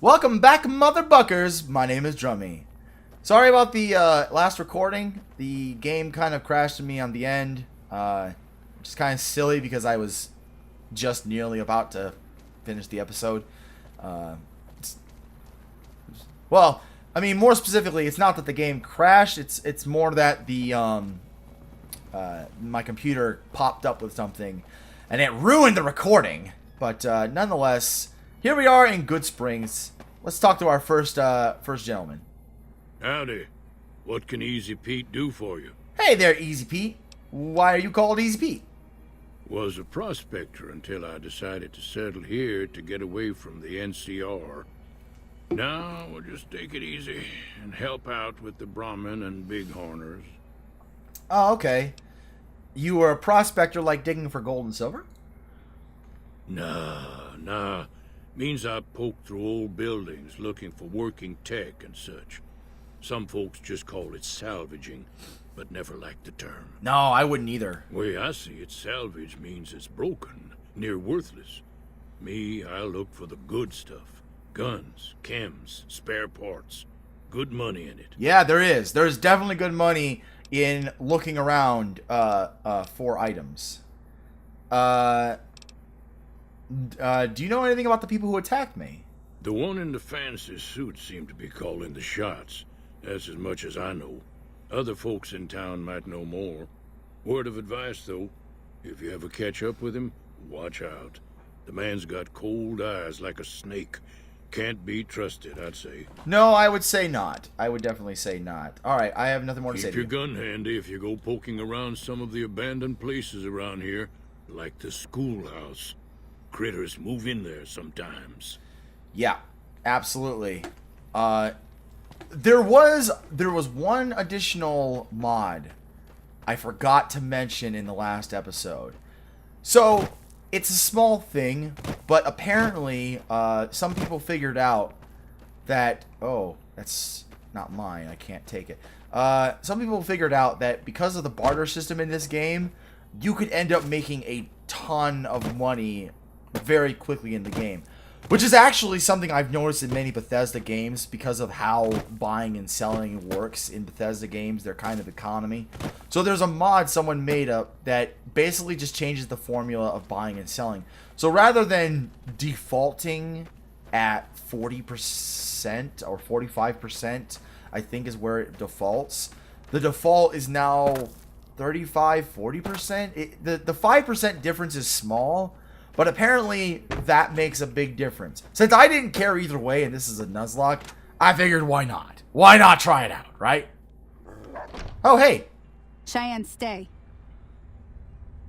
Welcome back, motherbuckers. My name is Drummy. Sorry about the last recording. The game kind of crashed on me on the end. Which is kind of silly because I was just nearly about to finish the episode. Well, I mean, more specifically, it's not that the game crashed. It's more that the my computer popped up with something, and it ruined the recording. But nonetheless, here we are in Good Springs. Let's talk to our first gentleman. Howdy. What can Easy Pete do for you? Hey there, Easy Pete. Why are you called Easy Pete? Was a prospector until I decided to settle here to get away from the NCR. Now we'll just take it easy and help out with the Brahmin and Bighorners. Oh, okay. You were a prospector like digging for gold and silver? Nah. Means I poke through old buildings looking for working tech and such. Some folks just call it salvaging, but never liked the term. No, I wouldn't either. Way I see it, salvage means it's broken, near worthless. Me, I look for the good stuff. Guns, chems, spare parts. Good money in it. Yeah, there is. There's definitely good money in looking around for items. Do you know anything about the people who attacked me? The one in the fancy suit seemed to be calling the shots. That's as much as I know. Other folks in town might know more. Word of advice, though. If you ever catch up with him, watch out. The man's got cold eyes like a snake. Can't be trusted, I'd say. No, I would say not. I would definitely say not. Alright, I have nothing more to say Keep to your gun handy if you go poking around some of the abandoned places around here, like the schoolhouse. Critters move in there sometimes. Yeah, absolutely. There was one additional mod I forgot to mention in the last episode. So, it's a small thing, but apparently some people figured out that... Oh, that's not mine. I can't take it. Some people figured out that because of the barter system in this game, you could end up making a ton of money very quickly in the game, which is actually something I've noticed in many Bethesda games because of how buying and selling works in Bethesda games, their kind of economy. So there's a mod someone made up that basically just changes the formula of buying and selling. So rather than defaulting at 40% or 45%, I think is where it defaults, the default is now 35-40%. The 5% difference is small, but apparently that makes a big difference. Since I didn't care either way and this is a Nuzlocke, I figured why not? Why not try it out, right? Oh, hey. Cheyenne, stay.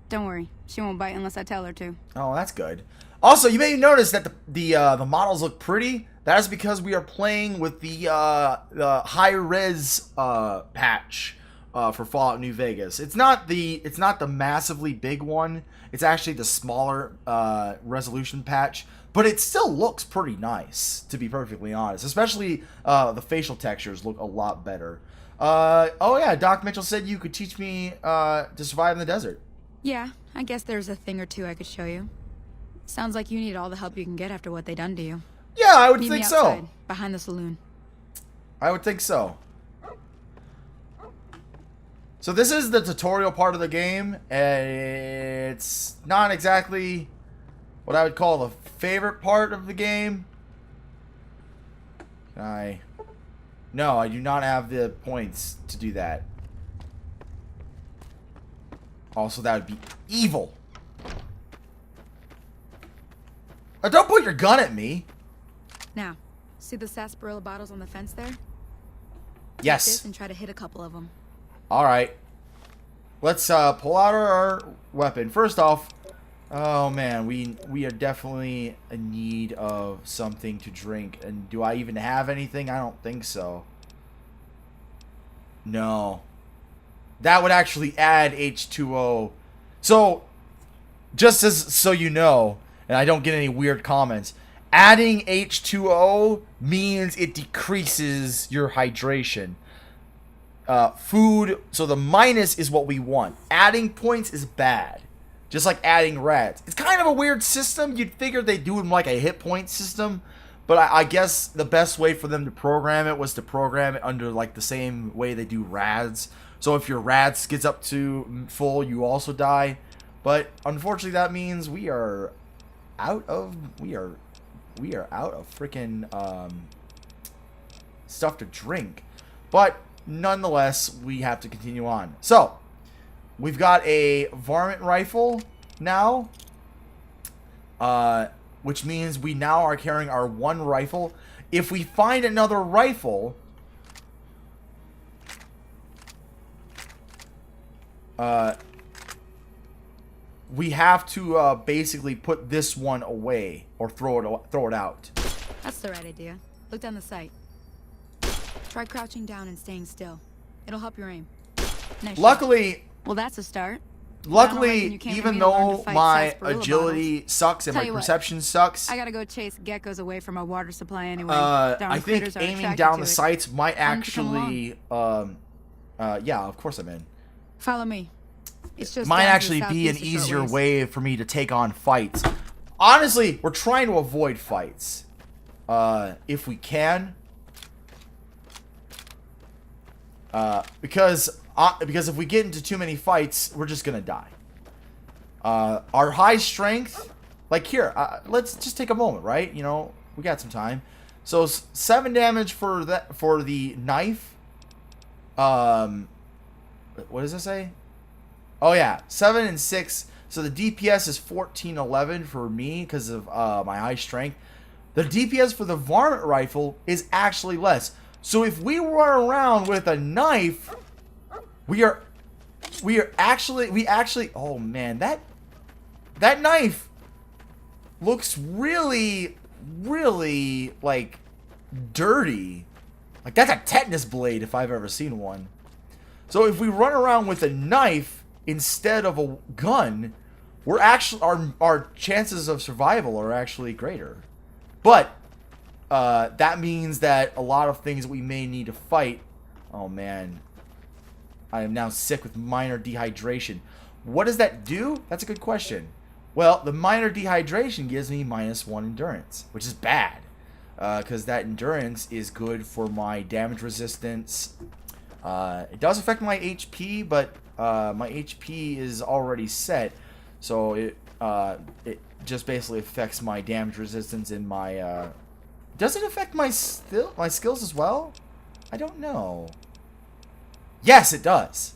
Don't worry, she won't bite unless I tell her to. Oh, that's good. Also, you may notice that the models look pretty. That is because we are playing with the high-res patch for Fallout New Vegas. It's not the massively big one. It's actually the smaller resolution patch, but it still looks pretty nice, to be perfectly honest. Especially the facial textures look a lot better. Oh yeah, Doc Mitchell said you could teach me to survive in the desert. Yeah, I guess there's a thing or two I could show you. Sounds like you need all the help you can get after what they done to you. Yeah, I would Meet think me outside, so. behind the saloon. I would think so. So this is the tutorial part of the game. It's not exactly what I would call the favorite part of the game. No, I do not have the points to do that. Also, that would be evil. Don't point your gun at me. Now, see the sarsaparilla bottles on the fence there? Yes. Take this and try to hit a couple of them. Alright. Let's pull out our weapon. First off, oh man, we are definitely in need of something to drink. And do I even have anything? I don't think so. No. That would actually add H2O. So, just as so you know, and I don't get any weird comments, adding H2O means it decreases your hydration. Food, so the minus is what we want. Adding points is bad. Just like adding reds. It's kind of a weird system. You'd figure they'd do it like a hit point system. But I guess the best way for them to program it was to program it under like the same way they do rads. So if your rads gets up to full, you also die. But unfortunately, that means we are out of freaking stuff to drink. But nonetheless, we have to continue on. So we've got a varmint rifle now, which means we now are carrying our one rifle. If we find another rifle, we have to basically put this one away or throw it out. That's the right idea. Look down the sight. Try crouching down and staying still. It'll help your aim. Nice Luckily, shot. Well, that's a start. Luckily, even though my agility sucks and my perception sucks, I gotta go chase geckos away from our water supply anyway. I think aiming down the sights might actually, yeah, of course I'm in. Follow me. It's just might actually be an easier way for me to take on fights. Honestly, we're trying to avoid fights, if we can, because if we get into too many fights, we're just gonna die. Our high strength, like here, let's just take a moment, right? You know, we got some time. So 7 damage for the knife. What does it say? Oh yeah, 7 and 6. So the DPS is 1411 for me because of my high strength. The DPS for the varmint rifle is actually less. So if we run around with a knife, we actually, oh man, that knife looks really like dirty. Like that's a tetanus blade if I've ever seen one. So if we run around with a knife instead of a gun, we're actually our chances of survival are actually greater. But that means that a lot of things we may need to fight. Oh man, I am now sick with minor dehydration. What does that do? That's a good question. Well, the minor dehydration gives me -1 endurance, which is bad, because that endurance is good for my damage resistance. It does affect my HP, but my HP is already set, so it just basically affects my damage resistance and my. Does it affect my skills as well? I don't know. Yes, it does.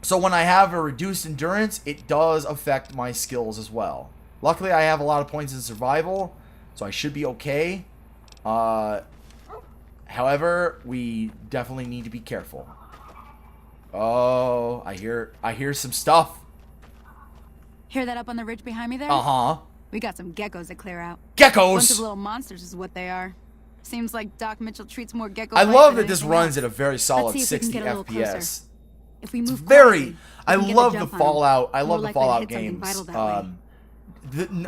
So when I have a reduced endurance, it does affect my skills as well. Luckily, I have a lot of points in survival, so I should be okay. However, we definitely need to be careful. Oh, I hear some stuff. Hear that up on the ridge behind me there? Uh-huh. We got some geckos to clear out. Geckos! Bunch of little monsters is what they are. Seems like Doc Mitchell treats more geckos. I love that this runs at a very solid 60 FPS. If we move very, I love the Fallout. I love the Fallout games.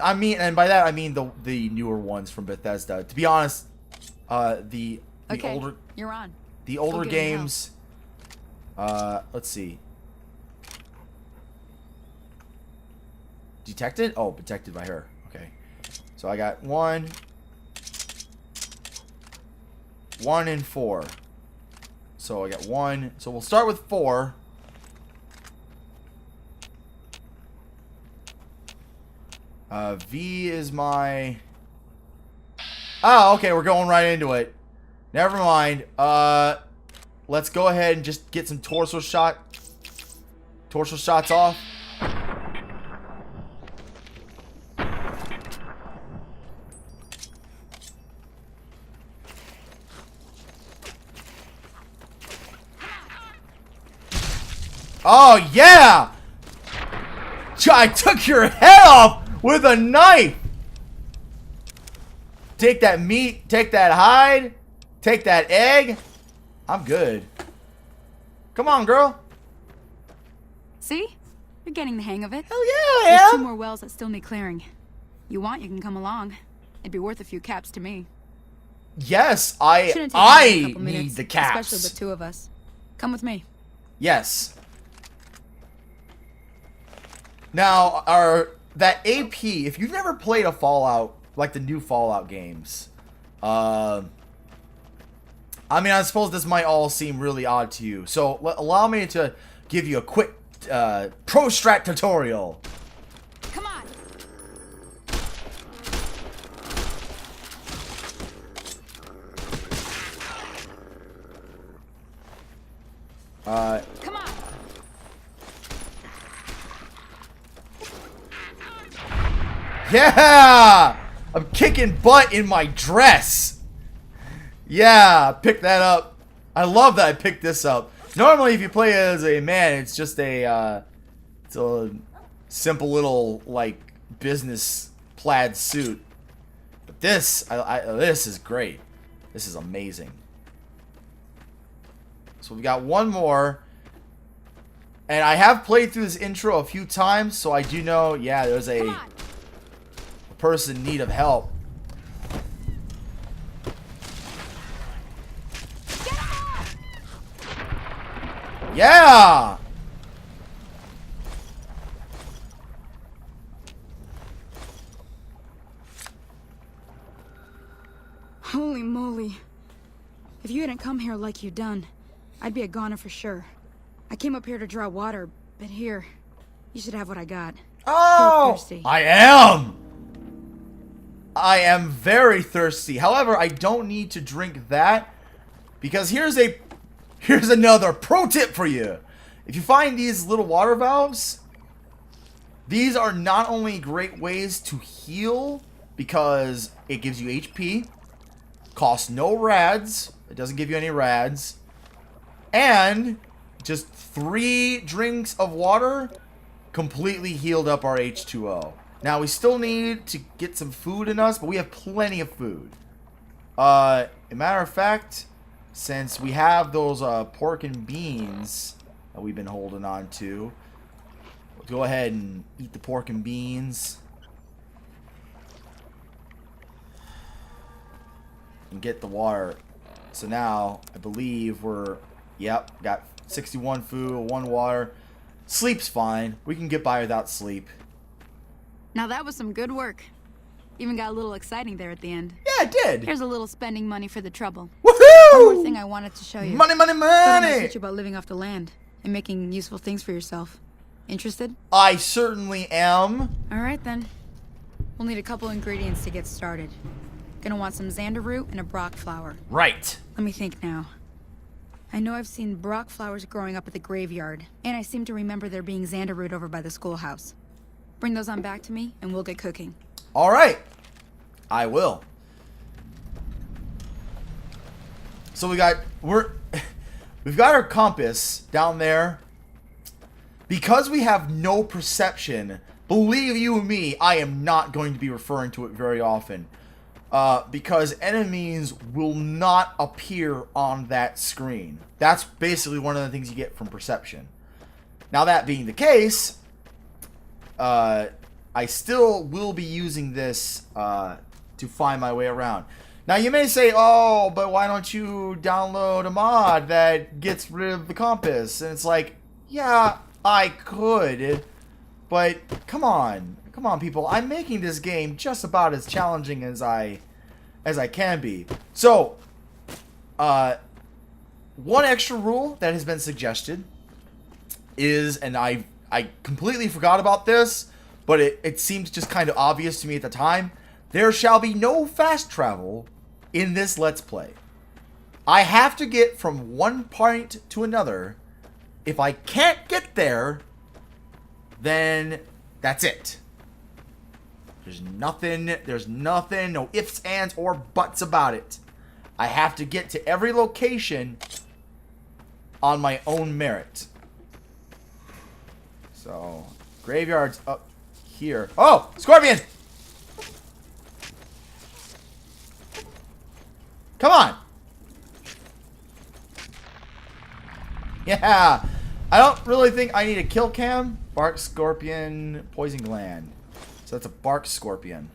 I mean, and by that I mean the newer ones from Bethesda. To be honest, the older, you're on. The older games. Let's see. Detected? Oh, detected by her. Okay. So I got 1, 1, and 4. So I got 1. So we'll start with 4. V is my... Oh, okay, we're going right into it. Never mind. Let's go ahead and just get some torso shots off. Oh, yeah! I took your head off with a knife! Take that meat, take that hide, take that egg. I'm good. Come on, girl. See? You're getting the hang of it. Hell yeah, I There's am. 2 more wells that still need clearing. You want, you can come along. It'd be worth a few caps to me. Yes, I need the caps. Especially the 2 of us. Come with me. Yes. Now, that AP, if you've never played a Fallout, like the new Fallout games, I mean, I suppose this might all seem really odd to you. So, allow me to give you a quick pro strat tutorial. Come on. Come on. Yeah! I'm kicking butt in my dress. Yeah, pick that up. I love that I picked this up. Normally, if you play as a man, it's just it's a simple little, like, business plaid suit. But this, this is great. This is amazing. So we've got one more. And I have played through this intro a few times, so I do know, yeah, there's a person in need of help. Yeah! Holy moly. If you hadn't come here like you done, I'd be a goner for sure. I came up here to draw water, but here, you should have what I got. Oh! Thirsty. I am! I am very thirsty. However, I don't need to drink that, because here's another pro tip for you. If you find these little water valves, these are not only great ways to heal, because it gives you HP, costs no rads, it doesn't give you any rads, and just 3 drinks of water completely healed up our H2O. Now, we still need to get some food in us, but we have plenty of food. As a matter of fact, since we have those pork and beans that we've been holding on to, we'll go ahead and eat the pork and beans. And get the water. So now, I believe we're, yep, got 61 food, 1 water. Sleep's fine. We can get by without sleep. Now that was some good work. Even got a little exciting there at the end. Yeah, it did. Here's a little spending money for the trouble. Woohoo! One more thing I wanted to show you. Money, money, Thought I might money! teach you about living off the land and making useful things for yourself. Interested? I certainly am. All right then. We'll need a couple ingredients to get started. Gonna want some xander root and a brock flower. Right. Let me think now. I know I've seen brock flowers growing up at the graveyard, and I seem to remember there being xander root over by the schoolhouse. Bring those on back to me, and we'll get cooking. All right. I will. So we've got our compass down there. Because we have no perception, believe you me, I am not going to be referring to it very often. Because enemies will not appear on that screen. That's basically one of the things you get from perception. Now, that being the case, I still will be using this to find my way around. Now, you may say, oh, but why don't you download a mod that gets rid of the compass? And it's like, yeah, I could, but come on, people. I'm making this game just about as challenging as I can be. So, one extra rule that has been suggested is, and I completely forgot about this, but it seemed just kind of obvious to me at the time. There shall be no fast travel in this Let's Play. I have to get from one point to another. If I can't get there, then that's it. There's nothing, no ifs, ands, or buts about it. I have to get to every location on my own merit. So, graveyard's up here. Oh, scorpion! Come on! Yeah! I don't really think I need a kill cam. Bark scorpion, poison gland. So that's a bark scorpion.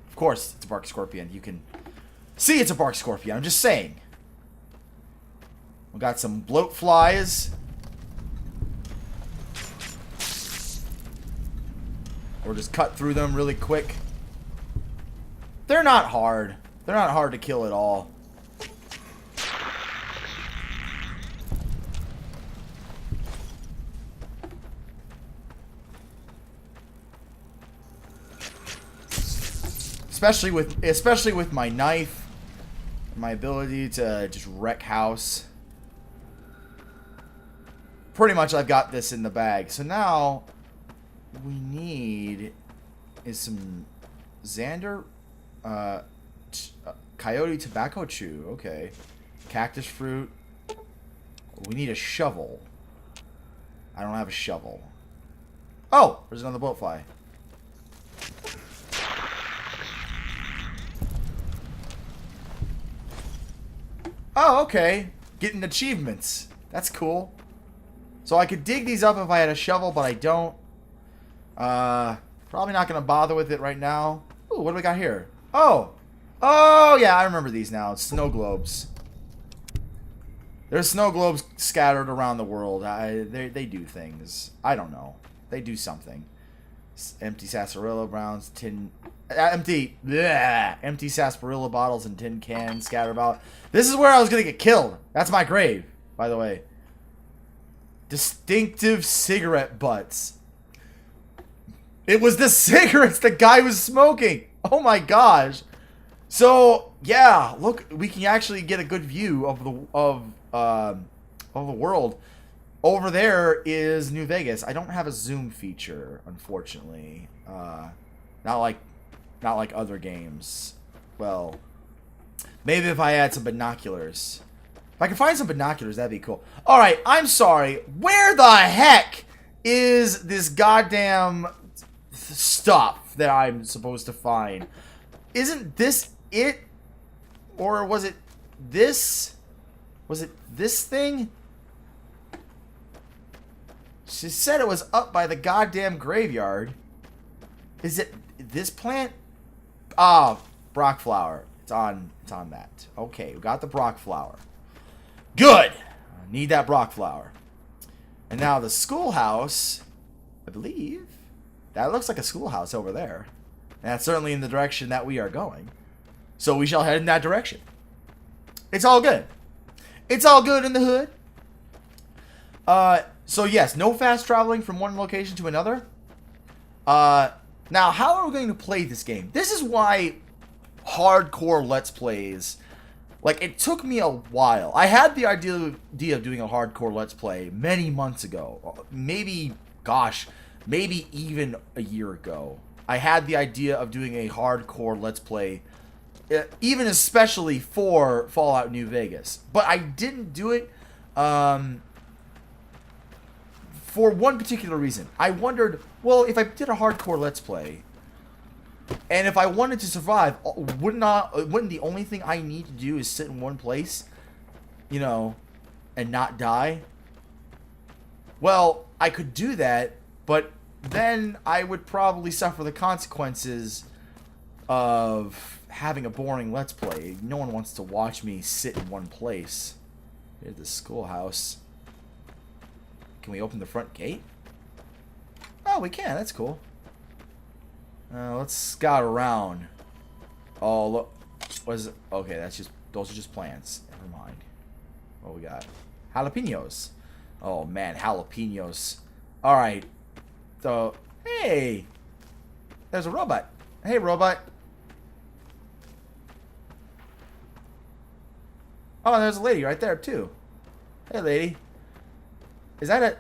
Of course, it's a bark scorpion. You can see it's a bark scorpion. I'm just saying. We got some bloat flies. Or just cut through them really quick. They're not hard. They're not hard to kill at all. Especially with my knife, my ability to just wreck house. Pretty much I've got this in the bag. So now we need is some Xander, coyote tobacco chew. Okay, cactus fruit. We need a shovel. I don't have a shovel. Oh, there's another boat fly. Oh, okay. Getting achievements. That's cool. So I could dig these up if I had a shovel, but I don't. Probably not going to bother with it right now. Ooh, what do we got here? Oh. Oh, yeah, I remember these now. Snow globes. There's snow globes scattered around the world. They do things. I don't know. They do something. Empty sarsaparilla browns, empty sarsaparilla bottles and tin cans scattered about. This is where I was gonna get killed. That's my grave, by the way. Distinctive cigarette butts. It was the cigarettes the guy was smoking. Oh my gosh. So yeah, look, we can actually get a good view of the world. Over there is New Vegas. I don't have a zoom feature, unfortunately. Not like other games. Well, maybe if I had some binoculars. If I could find some binoculars, that'd be cool. All right, I'm sorry. Where the heck is this goddamn stuff that I'm supposed to find? Isn't this it? Or was it this? Was it this thing? She said it was up by the goddamn graveyard. Is it this plant? Ah, Brock flower. It's on that. Okay, we got the Brock flower. Good. I need that Brock flower. And now the schoolhouse, I believe. That looks like a schoolhouse over there. And that's certainly in the direction that we are going. So we shall head in that direction. It's all good. It's all good in the hood. So yes, no fast traveling from one location to another. Now, how are we going to play this game? This is why hardcore Let's Plays, like, it took me a while. I had the idea of doing a hardcore Let's Play many months ago. Maybe even a year ago. I had the idea of doing a hardcore Let's Play, even especially for Fallout New Vegas. But I didn't do it, for one particular reason. I wondered, well, if I did a hardcore Let's Play, and if I wanted to survive, wouldn't the only thing I need to do is sit in one place, you know, and not die? Well, I could do that, but then I would probably suffer the consequences of having a boring Let's Play. No one wants to watch me sit in one place. Here's the schoolhouse. Can we open the front gate? Oh, we can. That's cool. Let's scout around. Oh, look. What is it? Okay, those are just plants. Never mind. What we got? Jalapenos. Oh, man. Jalapenos. Alright. So, hey. There's a robot. Hey, robot. Oh, there's a lady right there, too. Hey, lady. Is that a...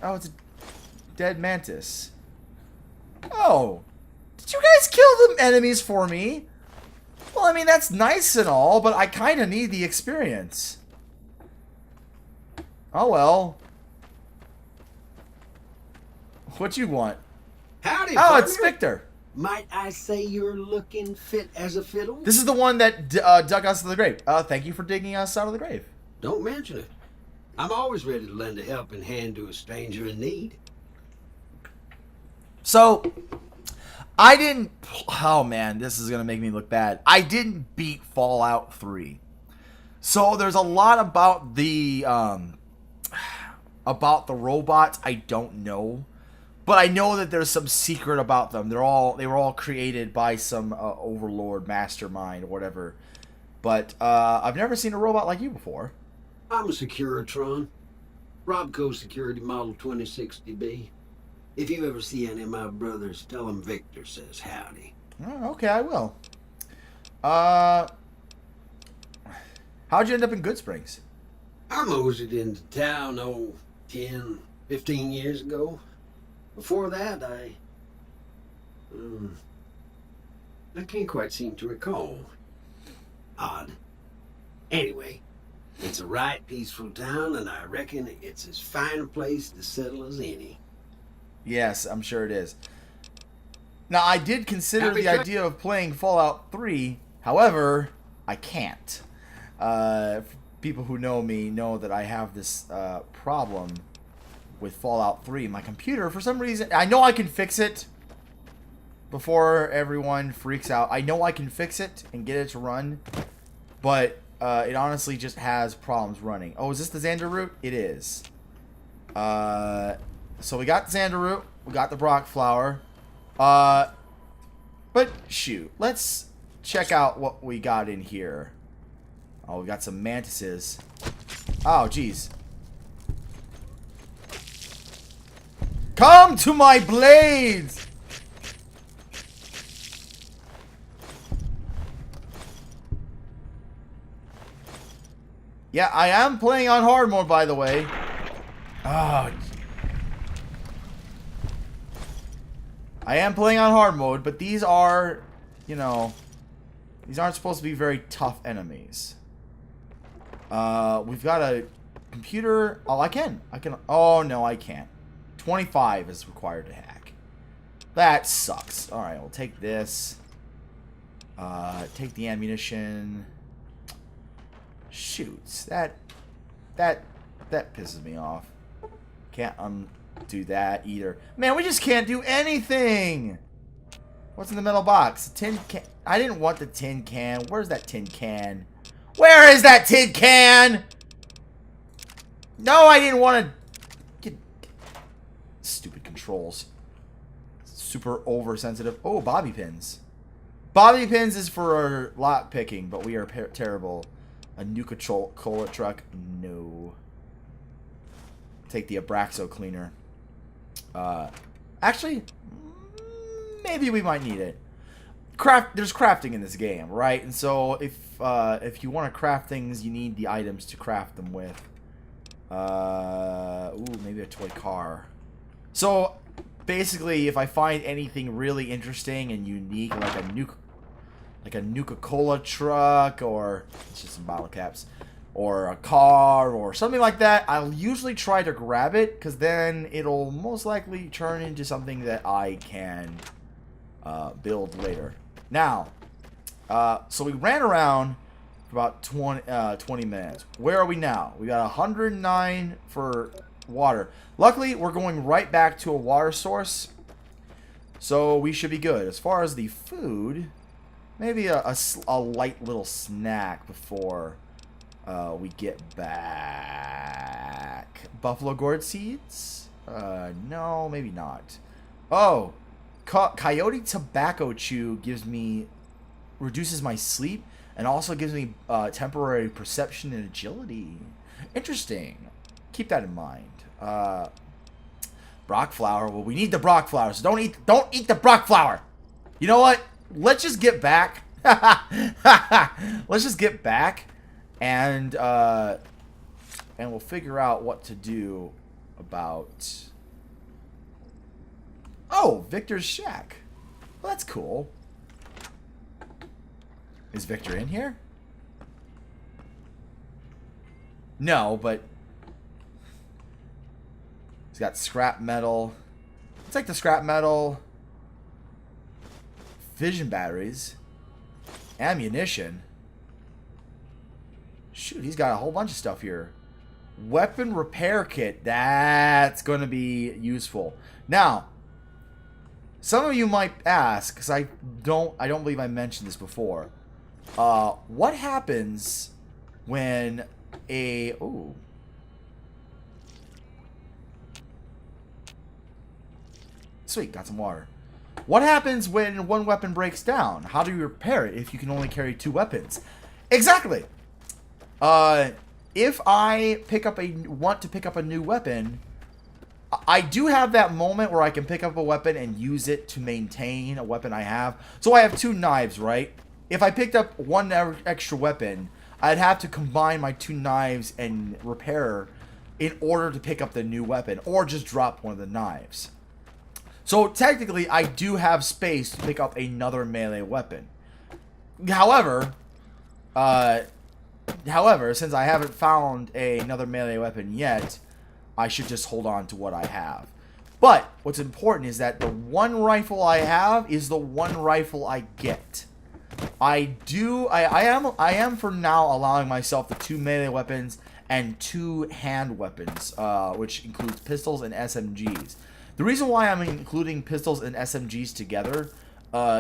Oh, it's a dead mantis. Oh. Did you guys kill the enemies for me? Well, I mean, that's nice and all, but I kind of need the experience. Oh, well. What you want? Howdy, Oh, partner. it's Victor. Might I say you're looking fit as a fiddle? This is the one that dug us to the grave. Thank you for digging us out of the grave. Don't mention it. I'm always ready to lend a helping hand to a stranger in need. So, I didn't... Oh, man, this is going to make me look bad. I didn't beat Fallout 3. So, there's a lot about the robots I don't know. But I know that there's some secret about them. They were all created by some overlord, mastermind, or whatever. But I've never seen a robot like you before. I'm a Securitron. Robco Security Model 2060B. If you ever see any of my brothers, tell them Victor says howdy. Oh, okay, I will. How'd you end up in Good Springs? I moseyed into town, 10, 15 years ago. Before that, I can't quite seem to recall. Odd. Anyway, it's a right peaceful town, and I reckon it's as fine a place to settle as any. Yes, I'm sure it is. Now, I did consider the idea of playing Fallout 3. However, I can't. People who know me know that I have this problem with Fallout 3. My computer, for some reason, I know I can fix it before everyone freaks out. I know I can fix it and get it to run, but it honestly just has problems running. Oh, is this the Xander route? It is. So we got the Xander route. We got the Brock flower. But shoot, let's check out what we got in here. Oh, we got some mantises. Oh, jeez. Come to my blades! Yeah, I am playing on hard mode, by the way. Oh, I am playing on hard mode, but these are, you know, these aren't supposed to be very tough enemies. We've got a computer. Oh, I can. Oh, no, I can't. 25 is required to hack. That sucks. Alright, we'll take this. Take the ammunition. Shoots. That pisses me off. Can't undo that either. Man, we just can't do anything! What's in the metal box? A tin can. I didn't want the tin can. Where's that tin can? Where is that tin can? No, I didn't want to get stupid controls. Super oversensitive. Oh, bobby pins. Bobby pins is for lock picking, but we are terrible. A Nuka-Cola truck? No. Take the Abraxo cleaner. Actually, maybe we might need it. There's crafting in this game, right? And so if you want to craft things, you need the items to craft them with. Ooh, maybe a toy car. So basically, if I find anything really interesting and unique, like a Nuka-Cola truck, or it's just some bottle caps, or a car, or something like that, I'll usually try to grab it, because then it'll most likely turn into something that I can build later. Now, so we ran around for about 20 minutes. Where are we now? We got 109 for water. Luckily, we're going right back to a water source, so we should be good. As far as the food, maybe a light little snack before we get back. Buffalo gourd seeds? No, maybe not. Oh, coyote tobacco chew reduces my sleep and also gives me temporary perception and agility. Interesting. Keep that in mind. Brock flower. Well, we need the Brock flower, so don't eat the Brock flower. You know what? Let's just get back. Let's just get back, and we'll figure out what to do about. Oh, Victor's shack. Well, that's cool. Is Victor in here? No, but he's got scrap metal. Let's take the scrap metal. Vision batteries. Ammunition. Shoot, he's got a whole bunch of stuff here. Weapon repair kit. That's going to be useful. Now, some of you might ask, because I don't believe I mentioned this before. What happens when a... Ooh. Sweet, got some water. What happens when one weapon breaks down? How do you repair it if you can only carry 2 weapons? Exactly. If I want to pick up a new weapon, I do have that moment where I can pick up a weapon and use it to maintain a weapon I have. So I have 2 knives, right? If I picked up 1 extra weapon, I'd have to combine my 2 knives and repair in order to pick up the new weapon, or just drop one of the knives. So technically, I do have space to pick up another melee weapon. However, since I haven't found another melee weapon yet, I should just hold on to what I have. But what's important is that the 1 rifle I have is the 1 rifle I get. I am for now allowing myself the 2 melee weapons and 2 hand weapons, which includes pistols and SMGs. The reason why I'm including pistols and SMGs together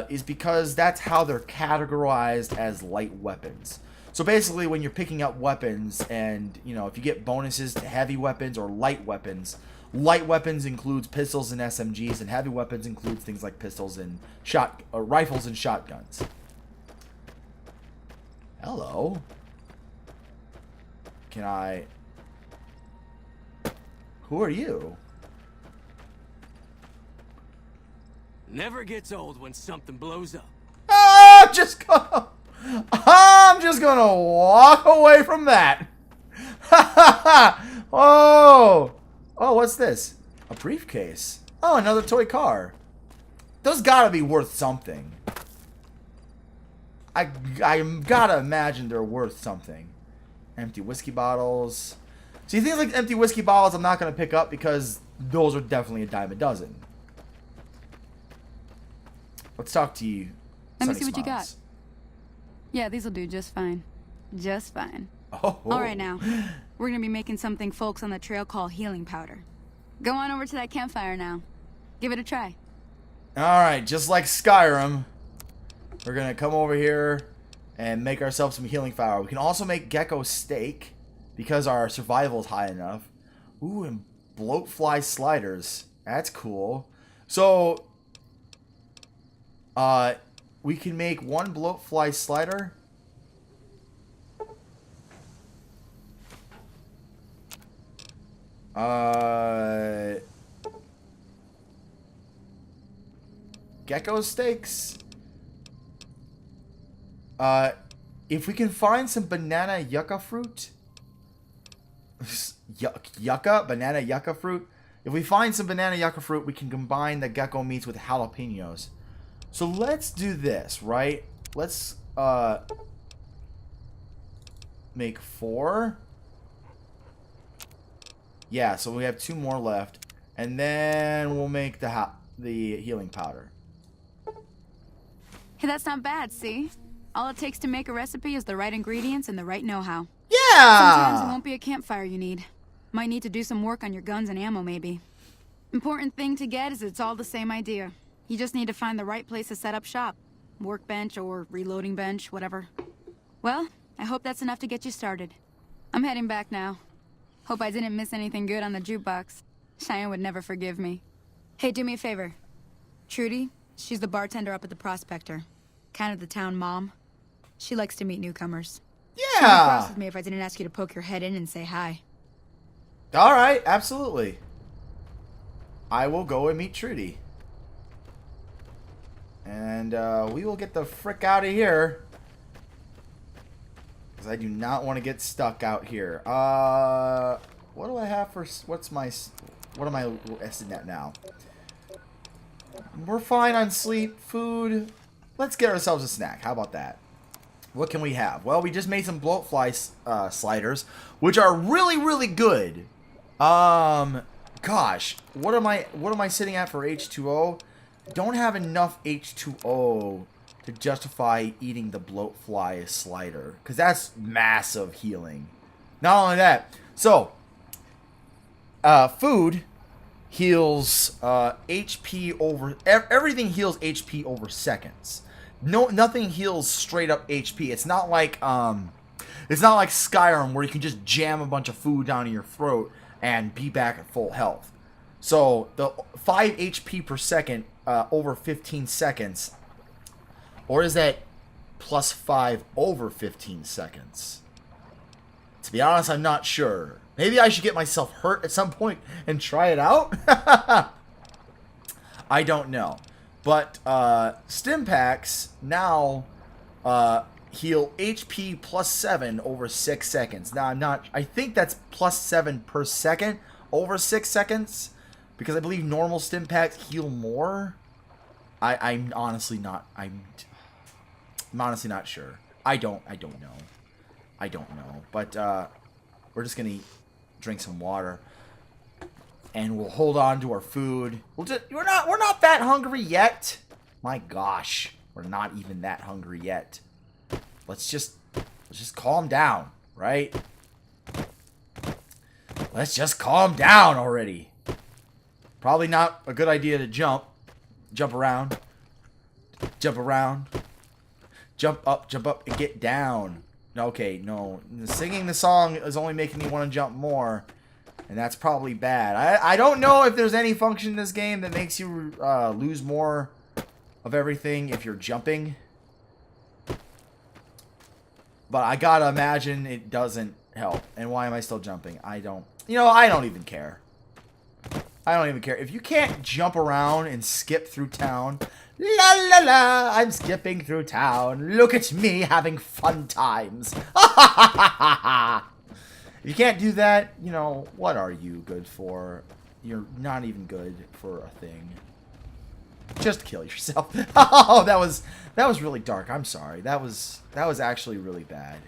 is because that's how they're categorized as light weapons. So basically, when you're picking up weapons, and if you get bonuses to heavy weapons or light weapons includes pistols and SMGs, and heavy weapons includes things like pistols and rifles and shotguns. Hello. Can I? Who are you? Never gets old when something blows up. I'm just gonna walk away from that. Oh, what's this? A briefcase. Oh, another toy car. Those gotta be worth something. I gotta imagine they're worth something. Empty whiskey bottles. See, things like empty whiskey bottles I'm not gonna pick up because those are definitely a dime a dozen. Let's talk to you. Let me see what you got. Yeah, these'll do just fine. Just fine. Oh. All right, now. We're gonna be making something folks on the trail call healing powder. Go on over to that campfire now. Give it a try. Alright, just like Skyrim, we're gonna come over here and make ourselves some healing powder. We can also make gecko steak because our survival is high enough. Ooh, and bloatfly sliders. That's cool. So, we can make 1 bloatfly slider. Gecko steaks. If we can find some banana yucca fruit. Banana yucca fruit. If we find some banana yucca fruit, we can combine the gecko meats with jalapenos. So let's do this, right? Let's make 4. Yeah, so we have 2 more left, and then we'll make the healing powder. Hey, that's not bad, see? All it takes to make a recipe is the right ingredients and the right know-how. Yeah! Sometimes it won't be a campfire you need. Might need to do some work on your guns and ammo, maybe. Important thing to get is it's all the same idea. You just need to find the right place to set up shop. Workbench or reloading bench, whatever. Well, I hope that's enough to get you started. I'm heading back now. Hope I didn't miss anything good on the jukebox. Cheyenne would never forgive me. Hey, do me a favor. Trudy, she's the bartender up at the Prospector. Kind of the town mom. She likes to meet newcomers. She'd be cross with me if I didn't ask you to poke your head in and say hi. Alright, absolutely. I will go and meet Trudy. And we will get the frick out of here. Because I do not want to get stuck out here. What do I have for... What am I sitting at now? We're fine on sleep, food. Let's get ourselves a snack. How about that? What can we have? Well, we just made some bloatfly sliders, which are really, really good. Gosh, what am I sitting at for H2O? Don't have enough H2O to justify eating the bloatfly slider, because that's massive healing. Not only that, so food heals HP over everything heals HP over seconds. Nothing heals straight up HP. It's not like Skyrim where you can just jam a bunch of food down your throat and be back at full health. So the 5 HP per second over 15 seconds, or is that plus 5 over 15 seconds? To be honest, I'm not sure. Maybe I should get myself hurt at some point and try it out. I don't know. But stim packs now heal HP plus 7 over 6 seconds. Now, I think that's plus 7 per second over 6 seconds, because I believe normal stim packs heal more. I'm honestly not sure. I don't know. But we're just gonna drink some water, and we'll hold on to our food. We're not that hungry yet. My gosh, we're not even that hungry yet. Let's just calm down, right? Let's just calm down already. Probably not a good idea to jump around, jump up, and get down. Okay, no. Singing the song is only making me want to jump more, and that's probably bad. I don't know if there's any function in this game that makes you lose more of everything if you're jumping. But I gotta imagine it doesn't help. And why am I still jumping? I don't even care. I don't even care. If you can't jump around and skip through town, la la la, I'm skipping through town. Look at me having fun times. If you can't do that, what are you good for? You're not even good for a thing. Just kill yourself. Oh, that was really dark. I'm sorry. That was actually really bad.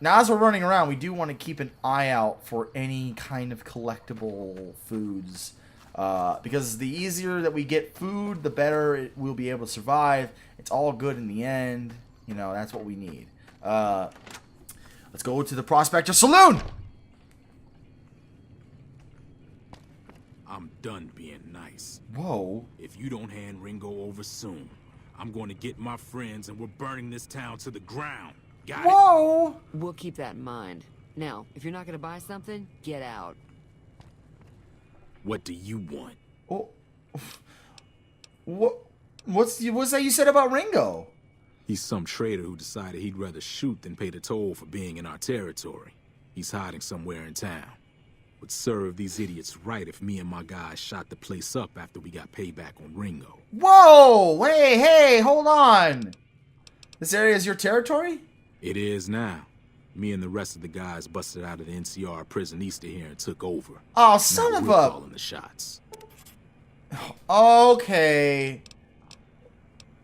Now, as we're running around, we do want to keep an eye out for any kind of collectible foods. Because the easier that we get food, the better we'll be able to survive. It's all good in the end. That's what we need. Let's go to the Prospector Saloon! I'm done being nice. Whoa. If you don't hand Ringo over soon, I'm going to get my friends and we're burning this town to the ground. Got it? Whoa! We'll keep that in mind. Now, if you're not gonna buy something, get out. What do you want? Oh. What's that you said about Ringo? He's some traitor who decided he'd rather shoot than pay the toll for being in our territory. He's hiding somewhere in town. Would serve these idiots right if me and my guys shot the place up after we got payback on Ringo. Whoa! Hey, hold on! This area is your territory? It is now. Me and the rest of the guys busted out of the NCR prison east of here and took over. Oh, son now of we're a... calling the shots. Okay.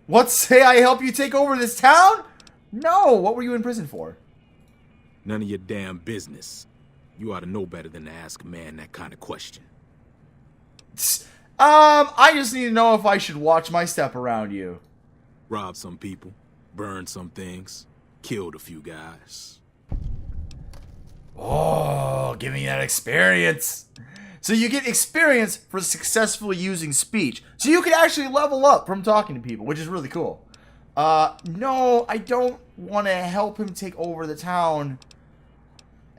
What, say I help you take over this town? No, what were you in prison for? None of your damn business. You ought to know better than to ask a man that kind of question. I just need to know if I should watch my step around you. Robbed some people, burned some things, killed a few guys. Oh, give me that experience. So you get experience for successfully using speech. So you can actually level up from talking to people, which is really cool. No, I don't want to help him take over the town.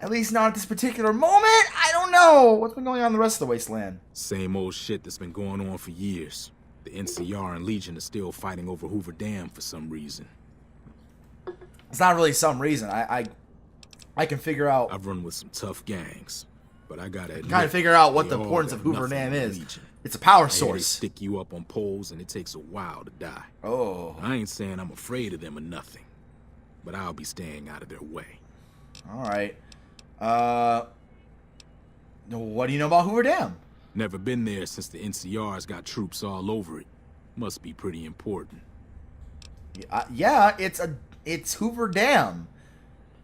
At least not at this particular moment. I don't know. What's been going on in the rest of the wasteland? Same old shit that's been going on for years. The NCR and Legion are still fighting over Hoover Dam for some reason. It's not really some reason. I can figure out. I've run with some tough gangs, but I gotta admit, Kind of figure out what they the all importance got of Hoover nothing Dam on is. Legion. It's a power I hear they source. stick you up on poles and it takes a while to die. Oh. I ain't saying I'm afraid of them or nothing, but I'll be staying out of their way. All right. What do you know about Hoover Dam? Never been there since the NCR's got troops all over it. Must be pretty important. Yeah, it's Hoover Dam.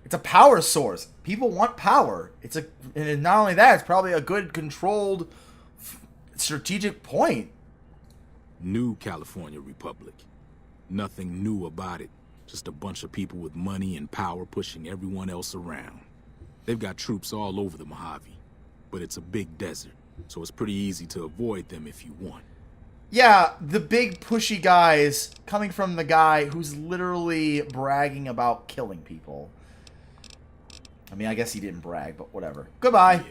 It's a power source. People want power. And not only that, it's probably a good controlled strategic point. New California Republic. Nothing new about it. Just a bunch of people with money and power pushing everyone else around. They've got troops all over the Mojave, but it's a big desert, so it's pretty easy to avoid them if you want. Yeah, the big pushy guys coming from the guy who's literally bragging about killing people. I mean, I guess he didn't brag, but whatever. Goodbye. Yeah,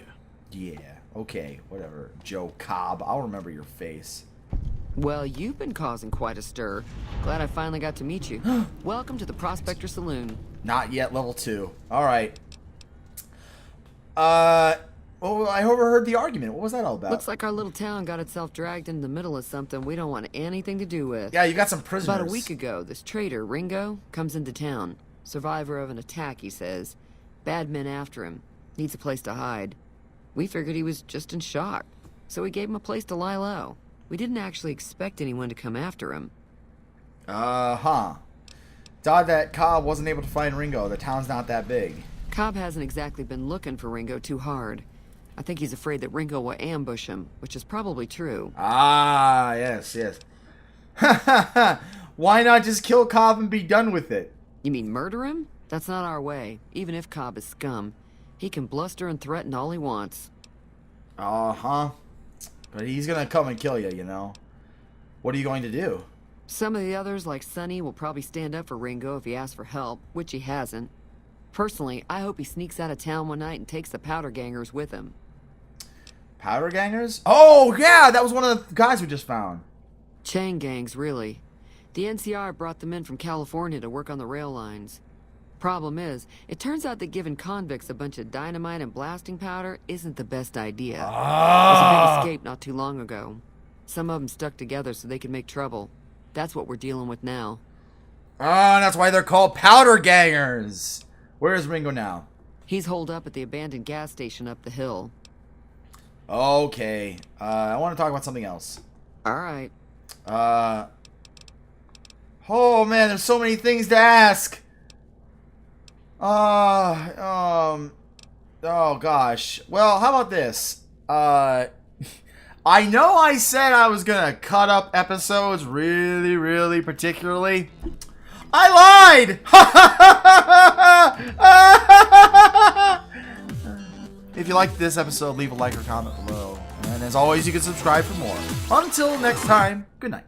Yeah, okay, whatever. Joe Cobb, I'll remember your face. Well, you've been causing quite a stir. Glad I finally got to meet you. Welcome to the Prospector Saloon. Not yet, level 2. Alright. Well, I overheard the argument. What was that all about? Looks like our little town got itself dragged into the middle of something we don't want anything to do with. Yeah, you got some prisoners. About a week ago, this traitor, Ringo, comes into town. Survivor of an attack, he says. Bad men after him. Needs a place to hide. We figured he was just in shock, so we gave him a place to lie low. We didn't actually expect anyone to come after him. Huh. Odd that Cobb wasn't able to find Ringo. The town's not that big. Cobb hasn't exactly been looking for Ringo too hard. I think he's afraid that Ringo will ambush him, which is probably true. Ah, yes, yes. Why not just kill Cobb and be done with it? You mean murder him? That's not our way, even if Cobb is scum. He can bluster and threaten all he wants. Uh-huh. But he's gonna come and kill you, you know. What are you going to do? Some of the others, like Sonny, will probably stand up for Ringo if he asks for help, which he hasn't. Personally, I hope he sneaks out of town one night and takes the powder gangers with him. Powder gangers? Oh, yeah, that was one of the guys we just found. Chain gangs, really. The NCR brought them in from California to work on the rail lines. Problem is, it turns out that giving convicts a bunch of dynamite and blasting powder isn't the best idea. There was a big escape not too long ago. Some of them stuck together so they could make trouble. That's what we're dealing with now. Ah, that's why they're called powder gangers. Where is Ringo now? He's holed up at the abandoned gas station up the hill. Okay. I want to talk about something else. Alright. Oh, man, there's so many things to ask. Oh, gosh. Well, how about this? I know I said I was gonna cut up episodes really, really particularly. I lied! If you liked this episode, leave a like or comment below. And as always, you can subscribe for more. Until next time, good night.